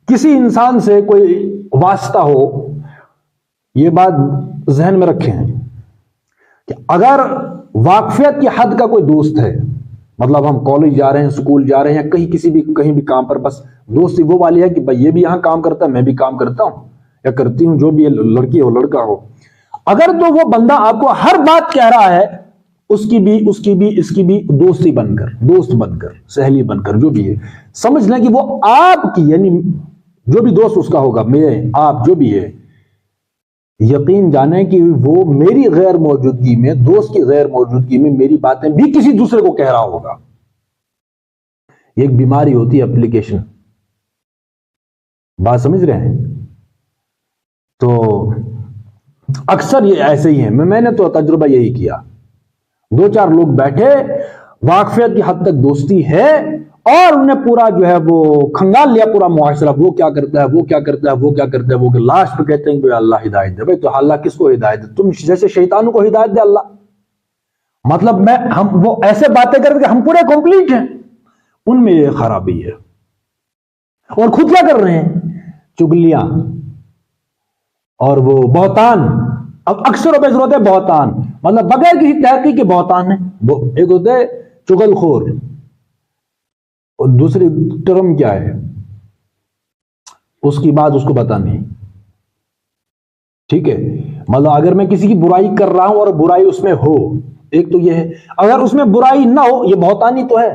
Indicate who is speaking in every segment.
Speaker 1: کسی انسان سے کوئی واسطہ ہو، یہ بات ذہن میں رکھیں کہ اگر واقفیت کی حد کا کوئی دوست ہے، مطلب ہم کالج جا رہے ہیں، اسکول جا رہے ہیں، یا کہیں بھی کام پر، بس دوستی وہ والی ہے کہ بھائی یہ بھی یہاں کام کرتا ہے، میں بھی کام کرتا ہوں یا کرتی ہوں، جو بھی لڑکی ہو لڑکا ہو، اگر تو وہ بندہ آپ کو ہر بات کہہ رہا ہے، اس کی بھی دوست بن کر سہیلی بن کر جو بھی ہے، سمجھ لیں کہ وہ آپ کی، یعنی جو بھی دوست اس کا ہوگا، میں آپ جو بھی ہے، یقین جانیں کہ وہ میری غیر موجودگی میں، دوست کی غیر موجودگی میں میری باتیں بھی کسی دوسرے کو کہہ رہا ہوگا۔ یہ ایک بیماری ہوتی ہے اپلیکیشن، بات سمجھ رہے ہیں؟ تو اکثر یہ ایسے ہی ہیں، میں نے تو تجربہ یہی کیا، 2-4 لوگ بیٹھے، واقفیت کی حد تک دوستی ہے، اور انہیں پورا جو ہے وہ کھنگال لیا پورا معاشرہ، وہ کیا کرتا ہے، وہ کیا کرتا ہے، وہ کیا کرتا ہے، وہ لاسٹ پہ کہتے ہیں کہ اللہ ہدایت دے۔ بھائی تو اللہ کس کو ہدایت دے؟ تم جیسے شیطانوں کو ہدایت دے اللہ؟ مطلب وہ ایسے باتیں کر کے ہم پورے کمپلیٹ ہیں، ان میں یہ خرابی ہے۔ اور خود کیا کر رہے ہیں؟ چگلیاں اور وہ بہتان۔ اب اکثر و بیشتر ہوتے ہیں بہتان، مطلب بغیر کسی تحقیق کے بہتان ہے۔ ایک ہوتے ہیں چغل خور، اور دوسری ٹرم کیا ہے اس کی بات اس کو پتا نہیں، ٹھیک ہے؟ مطلب اگر میں کسی کی برائی کر رہا ہوں اور برائی اس میں ہو، ایک تو یہ ہے، اگر اس میں برائی نہ ہو، یہ بہتانی تو ہے،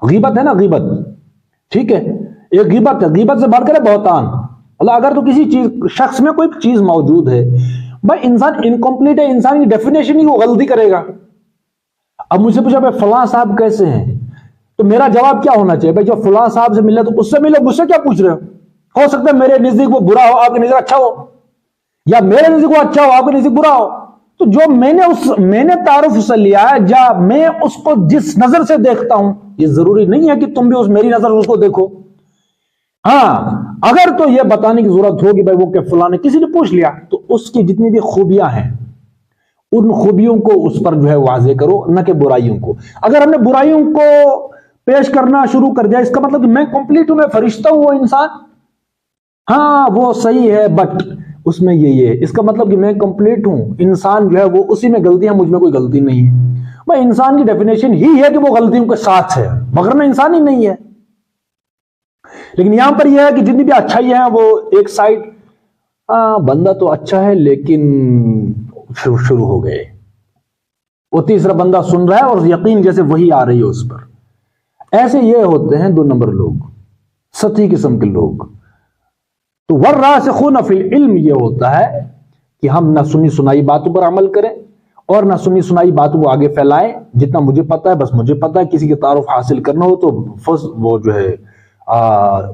Speaker 1: غیبت ہے نا، غیبت، ٹھیک ہے؟ ایک غیبت ہے، غیبت سے بڑھ کر ہے بہتان۔ مطلب اگر تو کسی شخص میں کوئی چیز موجود ہے، بھائی انسان انکمپلیٹ ہے، انسان کی ڈیفینیشن ہی وہ غلطی کرے گا۔ اب مجھ سے پوچھا بھائی فلاں صاحب کیسے ہیں، تو میرا جواب کیا ہونا چاہیے؟ بھائی جو فلاں صاحب سے ملے تو اس سے ملے، مجھ سے کیا پوچھ رہے ہو سکتا ہے میرے نزدیک وہ برا ہو، آپ کے نزدیک اچھا ہو، یا میرے نزدیک وہ اچھا ہو، آپ کے نزدیک برا ہو۔ تو جو میں نے تعارف سے لیا ہے، یا میں اس کو جس نظر سے دیکھتا ہوں، یہ ضروری نہیں ہے کہ تم بھی میری نظر اس کو دیکھو۔ ہاں اگر تو یہ بتانے کی ضرورت ہوگی بھائی وہ کہ فلاں نے، کسی نے پوچھ لیا، تو اس کی جتنی بھی خوبیاں ہیں ان خوبیوں کو اس پر جو ہے واضح کرو، نہ کہ برائیوں کو۔ اگر ہم نے برائیوں کو پیش کرنا شروع کر دیا، اس کا مطلب کہ میں کمپلیٹ ہوں، میں فرشتہ ہوں، وہ انسان ہاں وہ صحیح ہے بٹ اس میں یہ ہے، اس کا مطلب کہ میں کمپلیٹ ہوں، انسان جو ہے وہ اسی میں غلطی ہے، مجھ میں کوئی غلطی نہیں ہے۔ بھائی انسان کی ڈیفینیشن ہی ہے کہ وہ غلطیوں کے ساتھ ہے، مگر میں انسان ہی نہیں ہے۔ لیکن یہاں پر یہ ہے کہ جتنی بھی اچھائی ہیں وہ ایک سائڈ، بندہ تو اچھا ہے لیکن شروع ہو گئے، وہ تیسرا بندہ سن رہا ہے اور یقین جیسے وہی آ رہی ہے اس پر۔ ایسے یہ ہوتے ہیں 2 نمبر لوگ، سطحی قسم کے لوگ۔ تو والراسخون فی العلم یہ ہوتا ہے کہ ہم نہ سنی سنائی باتوں پر عمل کریں اور نہ سنی سنائی باتوں کو آگے پھیلائیں۔ جتنا مجھے پتا ہے بس مجھے پتا ہے، کسی کے تعارف حاصل کرنا ہو تو وہ جو ہے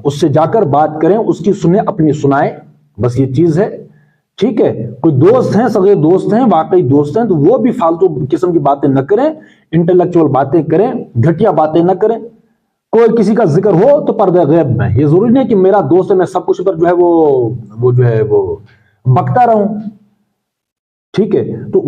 Speaker 1: اس سے جا کر بات کریں، اس کی سنیں، اپنی سنائیں، بس یہ چیز ہے، ٹھیک ہے؟ کوئی دوست ہیں، صغیر دوست ہیں، واقعی دوست ہیں، تو وہ بھی فالتو قسم کی باتیں نہ کریں، انٹلیکچوئل باتیں کریں، گھٹیا باتیں نہ کریں۔ کوئی کسی کا ذکر ہو تو پردہ غیب میں، یہ ضروری نہیں کہ میرا دوست ہے میں سب کچھ پر جو ہے وہ جو ہے وہ بکتا رہوں، ٹھیک ہے؟ تو